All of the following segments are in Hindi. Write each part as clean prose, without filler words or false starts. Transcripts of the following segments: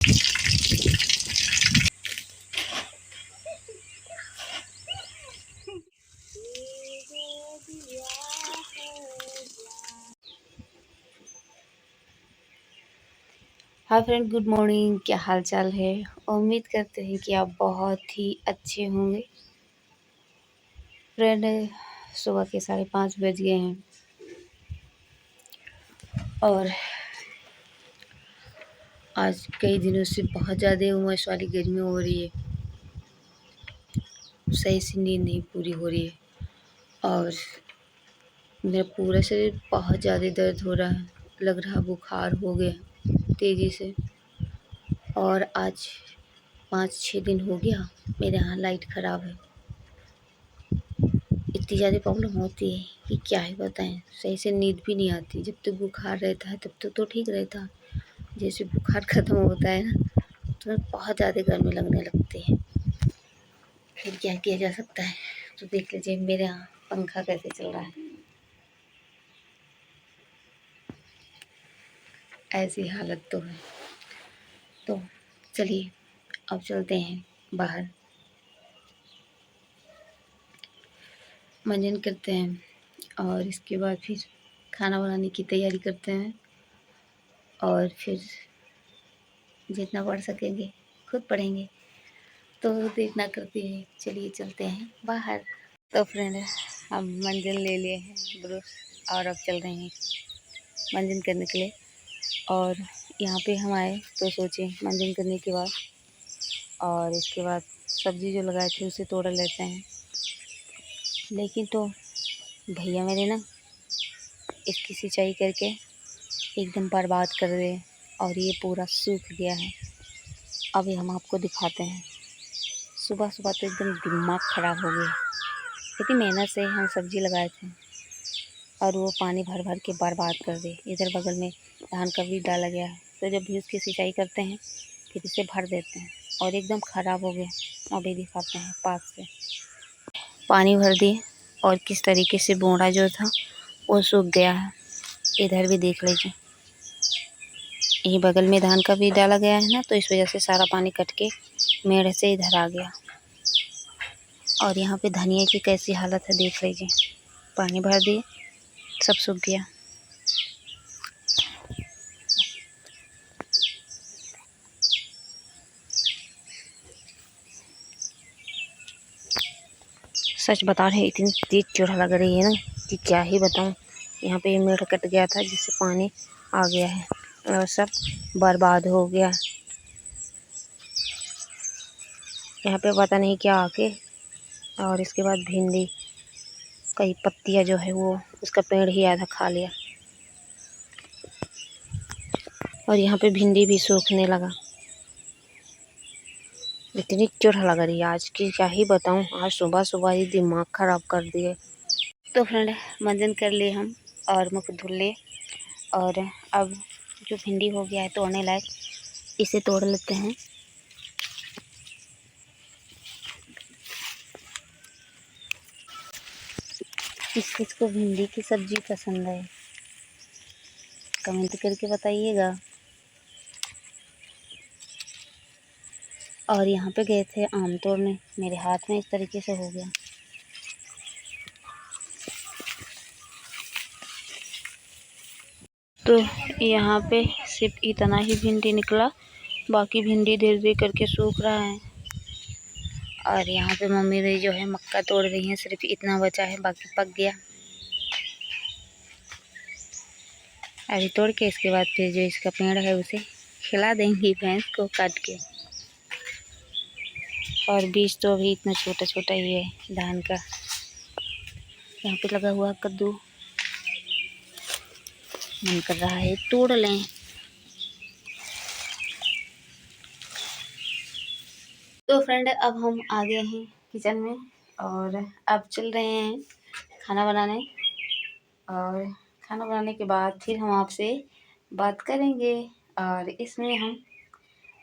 Hi friend, good morning. क्या हाल चाल है? उम्मीद करते हैं कि आप बहुत ही अच्छे होंगे। फ्रेंड, सुबह के 5:30 बज गए हैं और आज कई दिनों से बहुत ज़्यादा उमस वाली गर्मी हो रही है। सही से नींद नहीं पूरी हो रही है और मेरा पूरा शरीर बहुत ज़्यादा दर्द हो रहा है। लग रहा बुखार हो गया तेज़ी से। और आज 5-6 दिन हो गया मेरे यहाँ लाइट ख़राब है। इतनी ज़्यादा प्रॉब्लम होती है कि क्या ही बताएं। सही से नींद भी नहीं आती। जब तक बुखार रहता है तब तक तो ठीक रहता है। जैसे बुखार ख़त्म होता है ना, तो बहुत ज़्यादा गर्मी लगने लगती है। फिर क्या किया जा सकता है? तो देख लीजिए मेरे यहाँ पंखा कैसे चल रहा है। ऐसी हालत तो है। तो चलिए अब चलते हैं बाहर, मंजन करते हैं और इसके बाद फिर खाना बनाने की तैयारी करते हैं और फिर जितना पढ़ सकेंगे खुद पढ़ेंगे। तो देखना करते हैं। चलिए चलते हैं बाहर। तो फ्रेंड, हम मंजन ले लिए हैं ब्रश और अब चल रहे हैं मंजन करने के लिए। और यहाँ पे हम आए तो सोचे मंजन करने के बाद और इसके बाद सब्ज़ी जो लगाए थे उसे तोड़ लेते हैं। लेकिन तो भैया मेरे ना इसकी सिंचाई करके एकदम बर्बाद कर दे और ये पूरा सूख गया है। अभी हम आपको दिखाते हैं। सुबह सुबह तो एकदम दिमाग ख़राब हो गया। इतनी मेहनत से हम सब्ज़ी लगाए थे और वो पानी भर भर के बर्बाद कर दे। इधर बगल में धान का बीज डाला गया है, तो जब भी उसकी सिंचाई करते हैं फिर इसे भर देते हैं और एकदम ख़राब हो गया। अभी दिखाते हैं पास से। पानी भर दिए और किस तरीके से बोड़ा जो था वो सूख गया है। इधर भी देख लीजिए, यही बगल में धान का बीज डाला गया है ना, तो इस वजह से सारा पानी कट के मेड़ से इधर आ गया। और यहाँ पे धनिया की कैसी हालत है देख लीजिए। पानी भर दिए, सब सूख गया। सच बता रहे हैं, इतनी तेज चूल्हा लग रही है ना कि क्या ही बताऊँ। यहाँ पे मेड़ कट गया था जिससे पानी आ गया है और सब बर्बाद हो गया। यहाँ पे पता नहीं क्या आके, और इसके बाद भिंडी कई पत्तियाँ जो है वो उसका पेड़ ही आधा खा लिया और यहाँ पे भिंडी भी सूखने लगा। इतनी चुड़ह लग रही है आज की, क्या ही बताऊँ। आज सुबह सुबह ही दिमाग ख़राब कर दिए। तो फ्रेंड, मंजन कर लिए हम और मुख धुल लिए और अब जो भिंडी हो गया है तोड़ने लायक, इसे तोड़ लेते हैं। किस किस को भिंडी की सब्ज़ी पसंद है कमेंट करके बताइएगा। और यहाँ पे गए थे आम तोड़ने, मेरे हाथ में इस तरीके से हो गया। तो यहाँ पे सिर्फ इतना ही भिंडी निकला, बाकी भिंडी धीरे धीरे करके सूख रहा है। और यहाँ पे मम्मी भी जो है मक्का तोड़ रही हैं, सिर्फ इतना बचा है, बाकी पक गया। अभी तोड़ के इसके बाद फिर जो इसका पेड़ है उसे खिला देंगी भैंस को काट के। और बीज तो अभी इतना छोटा छोटा ही है धान का। यहाँ पे लगा हुआ कद्दू, मन कर रहा है तोड़ लें। तो फ्रेंड, अब हम आ गए हैं किचन में और अब चल रहे हैं खाना बनाने। और खाना बनाने के बाद फिर हम आपसे बात करेंगे। और इसमें हम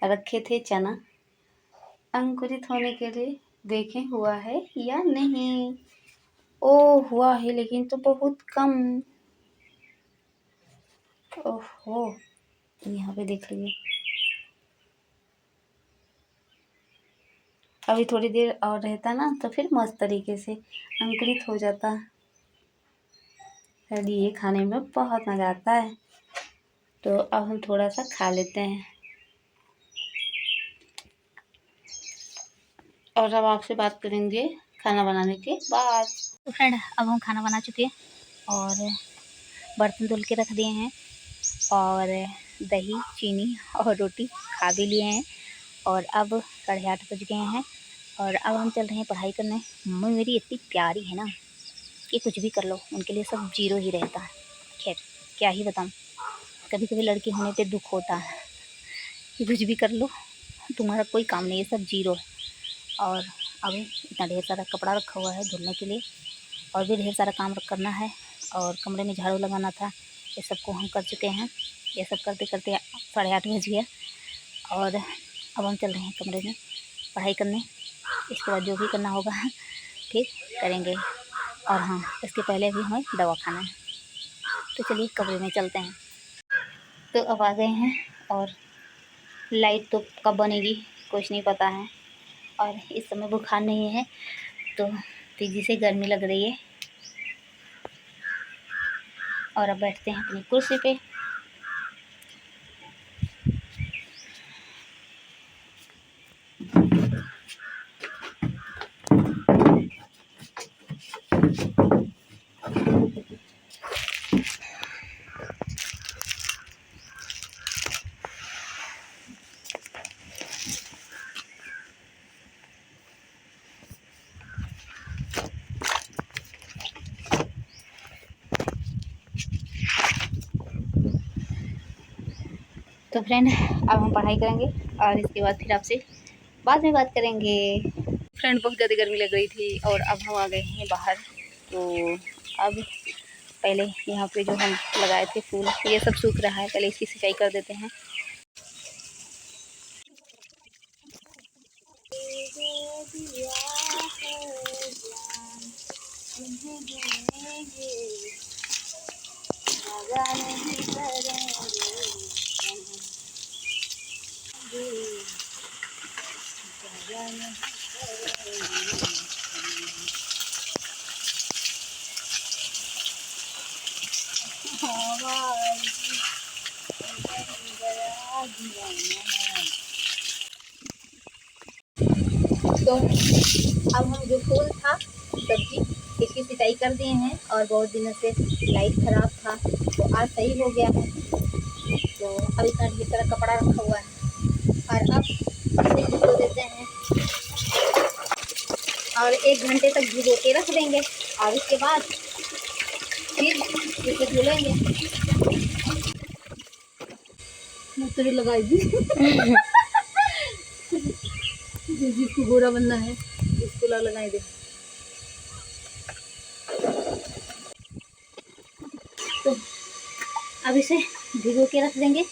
रखे थे चना अंकुरित होने के लिए, देखें हुआ है या नहीं। ओ, हुआ है लेकिन तो बहुत कम। ओहो, यहाँ पे देख लीजिए अभी थोड़ी देर और रहता ना तो फिर मस्त तरीके से अंकुरित हो जाता। और ये खाने में बहुत मज़ा आता है। तो अब हम थोड़ा सा खा लेते हैं और अब आपसे बात करेंगे खाना बनाने के बाद। तो फ्रेंड, अब हम खाना बना चुके हैं और बर्तन धुल के रख दिए हैं और दही, चीनी और रोटी खा भी लिए हैं। और अब 8:30 बज गए हैं और अब हम चल रहे हैं पढ़ाई करने। मम्मी मेरी इतनी प्यारी है ना कि कुछ भी कर लो उनके लिए सब जीरो ही रहता है। खैर क्या ही बताऊँ, कभी कभी लड़की होने पे दुख होता है कि कुछ भी कर लो तुम्हारा कोई काम नहीं है, सब जीरो है। और अभी इतना ढेर सारा कपड़ा रखा हुआ है धुलने के लिए और भी ढेर सारा काम करना है और कमरे में झाड़ू लगाना था। ये सबको हम कर चुके हैं। ये सब करते करते 8:30 बज गया और अब हम चल रहे हैं कमरे में पढ़ाई करने। इसके बाद जो भी करना होगा फिर करेंगे। और हाँ, इसके पहले भी हमें दवा खाना है। तो चलिए कमरे में चलते हैं। तो अब आ गए हैं और लाइट तो कब बनेगी कुछ नहीं पता है। और इस समय बुखार नहीं है तो तेज़ी से गर्मी लग रही है। और अब बैठते हैं अपनी कुर्सी पे। तो फ्रेंड, अब हम पढ़ाई करेंगे और इसके बाद फिर आपसे बाद में बात करेंगे। फ्रेंड, बहुत ज़्यादा गर्मी लग रही थी और अब हम आ गए हैं बाहर। तो अब पहले यहाँ पे जो हम लगाए थे फूल ये सब सूख रहा है, पहले इसकी सिंचाई कर देते हैं। तो अब हम जो फूल था सब्जी इसकी सिंचाई कर दिए हैं और बहुत दिनों से लाइट ख़राब था तो आज सही हो गया है। तो अब इतना ढेर सारा कपड़ा रखा हुआ है और अब इसे भिगो देते हैं और 1 घंटे तक भिगो के रख देंगे और इसके बाद फिर इसे धुलेंगे। मोटर लगाई दी जिसको गोरा बनना है इसको लगाई दे। तो अब इसे भिगो के रख देंगे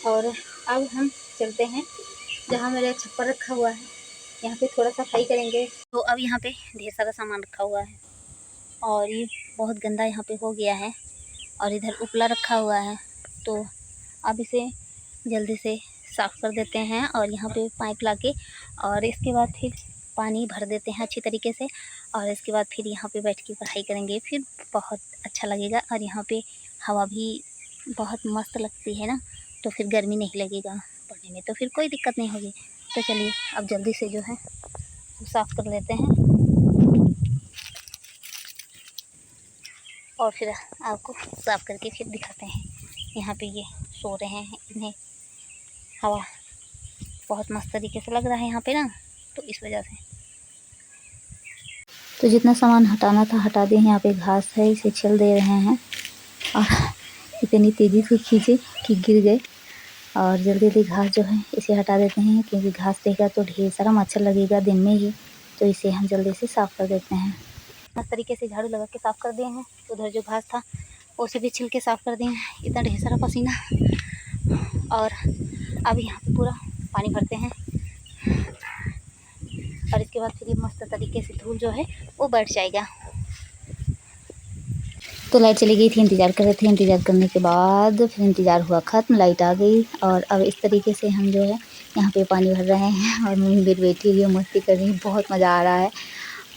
और अब हम चलते हैं जहाँ मेरा छप्पर रखा हुआ है यहाँ पे थोड़ा सफाई करेंगे। तो अब यहाँ पे ढेर सारा सामान रखा हुआ है और ये बहुत गंदा यहाँ पे हो गया है और इधर उपला रखा हुआ है। तो अब इसे जल्दी से साफ़ कर देते हैं और यहाँ पे पाइप लाके और इसके बाद फिर पानी भर देते हैं अच्छी तरीके से और इसके बाद फिर यहाँ पे बैठ के पढ़ाई करेंगे। फिर बहुत अच्छा लगेगा और यहाँ पे हवा भी बहुत मस्त लगती है ना, तो फिर गर्मी नहीं लगेगा पढ़ने में, तो फिर कोई दिक्कत नहीं होगी। तो चलिए अब जल्दी से जो है साफ़ कर लेते हैं और फिर आपको साफ़ करके फिर दिखाते हैं। यहाँ पे ये सो रहे हैं, इन्हें हवा बहुत मस्त तरीके से लग रहा है यहाँ पे ना, तो इस वजह से। तो जितना सामान हटाना था हटा दिए। यहाँ पे घास है इसे छिल दे रहे हैं और इतनी तेज़ी से खींचे कि गिर गए और जल्दी जल्दी घास जो है इसे हटा देते हैं क्योंकि घास देगा तो ढेर सारा मच्छर लगेगा दिन में ही, तो इसे हम जल्दी से साफ़ कर देते हैं। इस तरीके से झाड़ू लगा के साफ़ कर दिए हैं। उधर जो घास था उसे भी छिल के साफ़ कर दिए हैं। इतना ढेर सारा पसीना और अब यहाँ पे पूरा पानी भरते हैं और इसके बाद फिर मस्त तरीके से धूल जो है वो बैठ जाएगा। तो लाइट चली गई थी, इंतज़ार कर रहे थे। इंतज़ार करने के बाद फिर इंतज़ार हुआ ख़त्म, लाइट आ गई और अब इस तरीके से हम जो है यहाँ पे पानी भर रहे हैं और मम्मी मेरी बैठी हुई है, मस्ती कर रही है, बहुत मज़ा आ रहा है।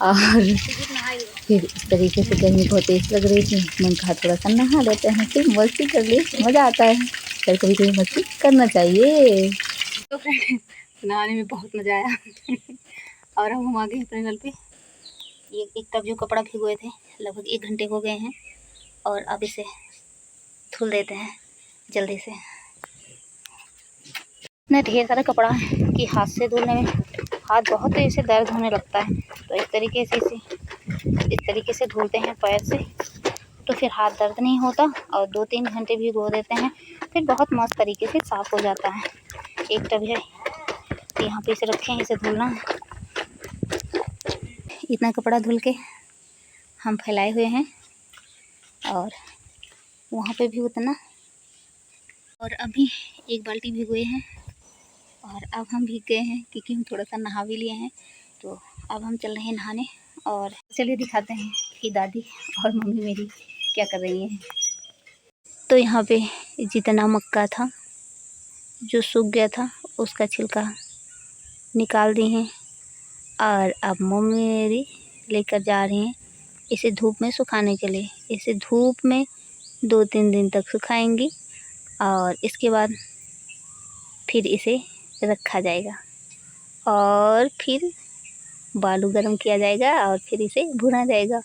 और फिर इस तरीके से गर्मी बहुत तेज लग रही थी, मैंने कहा थोड़ा सा नहा लेते हैं, फिर मस्ती कर ली, मज़ा आता है, फिर कभी कभी मस्ती करना चाहिए। तो फ्रेंड नहाने में बहुत मज़ा आया और हम आ गए अपने नल पे। ये एक तब जो कपड़ा भिगोए थे लगभग 1 घंटे हो गए हैं और अब इसे धुल देते हैं जल्दी से। इतना ढेर सारा कपड़ा है कि हाथ से धुलने में हाथ बहुत तेज से दर्द होने लगता है। तो इस तरीके से धुलते हैं पैर से, तो फिर हाथ दर्द नहीं होता और 2-3 घंटे भिगो देते हैं, फिर बहुत मस्त तरीके से साफ़ हो जाता है। एक टब है यहाँ पे, इसे रखें, इसे धुलना। इतना कपड़ा धुल के हम फैलाए हुए हैं और वहाँ पे भी उतना, और अभी 1 बाल्टी भिगोए हैं और अब हम भीग गए हैं क्योंकि हम थोड़ा सा नहा भी लिए हैं। तो अब हम चल रहे हैं नहाने और चलिए दिखाते हैं कि दादी और मम्मी मेरी क्या कर रही हैं। तो यहाँ पे जितना मक्का था जो सूख गया था उसका छिलका निकाल दी हैं और अब मम्मी मेरी लेकर जा रही हैं इसे धूप में सुखाने के लिए। इसे धूप में 2-3 दिन तक सुखाएंगी और इसके बाद फिर इसे रखा जाएगा और फिर बालू गर्म किया जाएगा और फिर इसे भुना जाएगा।